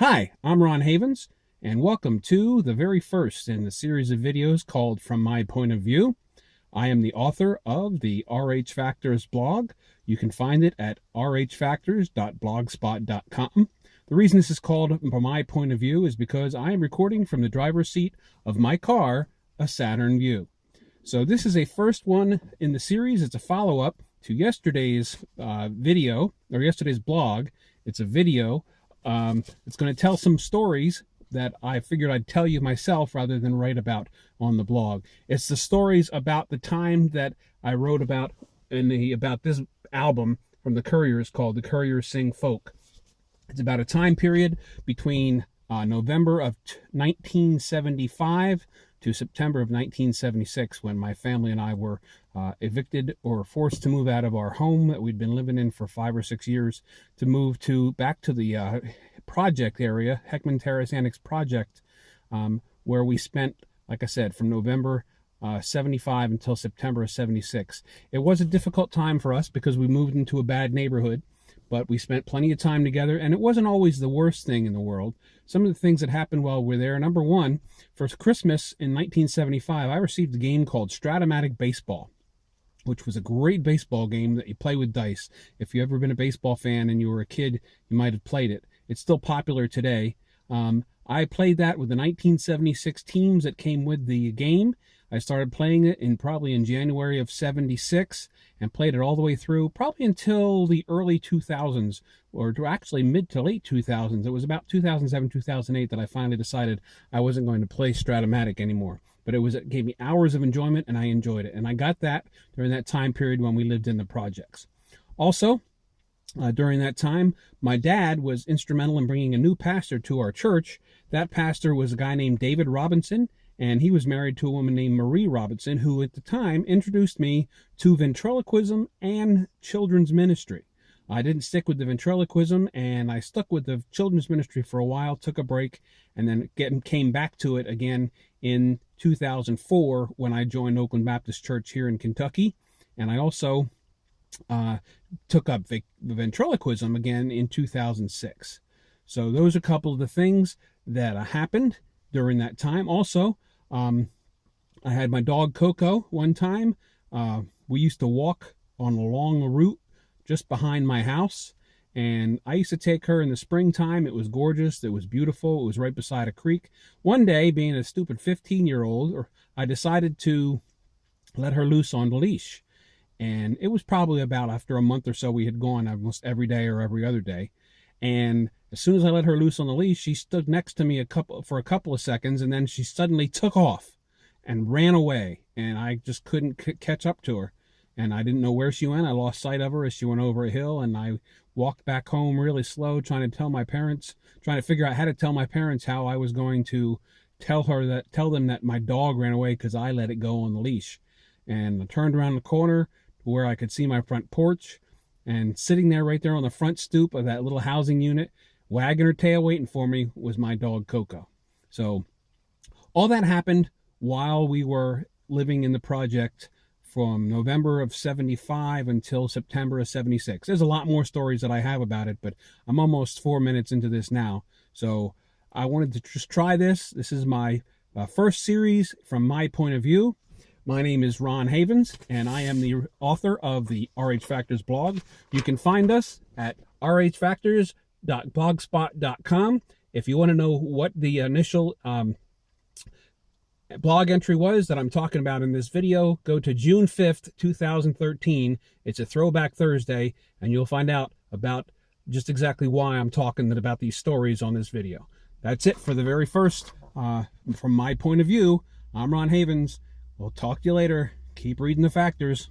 Hi, I'm Ron Havens, and welcome to the very first in the series of videos called From My Point of View. I am the author of the RH Factors blog. You can find it at rhfactors.blogspot.com. The reason this is called From My Point of View is because I am recording from the driver's seat of my car, a Saturn Vue. So this is a first one in the series. It's a follow-up to yesterday's video, or yesterday's blog. It's a video. It's going to tell some stories that I figured I'd tell you myself rather than write about on the blog. It's the stories about the time that I wrote about about this album from the Couriers called The Couriers Sing Folk. It's about a time period between November of 1975 to September of 1976, when my family and I were evicted or forced to move out of our home that we'd been living in for 5 or 6 years to move back to the project area, Heckman Terrace Annex Project, where we spent, like I said, from November 75 until September of 76. It was a difficult time for us because we moved into a bad neighborhood, but we spent plenty of time together, and it wasn't always the worst thing in the world. Some of the things that happened while we were there: number one, for Christmas in 1975, I received a game called Stratomatic Baseball, which was a great baseball game that you play with dice. If you've ever been a baseball fan and you were a kid, you might have played it. It's still popular today. I played that with the 1976 teams that came with the game. I started playing it probably in January of 76 and played it all the way through, probably until the early 2000s, or actually mid to late 2000s. It was about 2007, 2008 that I finally decided I wasn't going to play Stratomatic anymore. But it gave me hours of enjoyment, and I enjoyed it. And I got that during that time period when we lived in the projects. Also, during that time, my dad was instrumental in bringing a new pastor to our church. That pastor was a guy named David Robinson, and he was married to a woman named Marie Robinson, who at the time introduced me to ventriloquism and children's ministry. I didn't stick with the ventriloquism, and I stuck with the children's ministry for a while, took a break, and then came back to it again in 2004 when I joined Oakland Baptist Church here in Kentucky. And I also took up the ventriloquism again in 2006. So those are a couple of the things that happened during that time. Also, I had my dog Coco one time. We used to walk on a long route just behind my house, and I used to take her in the springtime. It was gorgeous. It was beautiful. It was right beside a creek. One day, being a stupid 15-year-old, I decided to let her loose on the leash. And it was probably about after a month or so we had gone almost every day or every other day. And as soon as I let her loose on the leash, she stood next to me for a couple of seconds, and then she suddenly took off and ran away. And I just couldn't catch up to her. And I didn't know where she went. I lost sight of her as she went over a hill, and I walked back home really slow, trying to figure out how to tell my parents how I was going to tell them that my dog ran away because I let it go on the leash. And I turned around the corner where I could see my front porch, and sitting there right there on the front stoop of that little housing unit, wagging her tail waiting for me, was my dog Coco. So all that happened while we were living in the project from November of 75 until September of 76. There's a lot more stories that I have about it, but I'm almost 4 minutes into this now. So I wanted to just try this. This is my first series from my point of view. My name is Ron Havens, and I am the author of the RH Factors blog. You can find us at rhfactors.blogspot.com. If you want to know what the initial blog entry was that I'm talking about in this video, go to June 5th, 2013. It's a throwback Thursday, and you'll find out about just exactly why I'm talking about these stories on this video. That's it for the very first, from my point of view. I'm Ron Havens. We'll talk to you later. Keep reading the factors.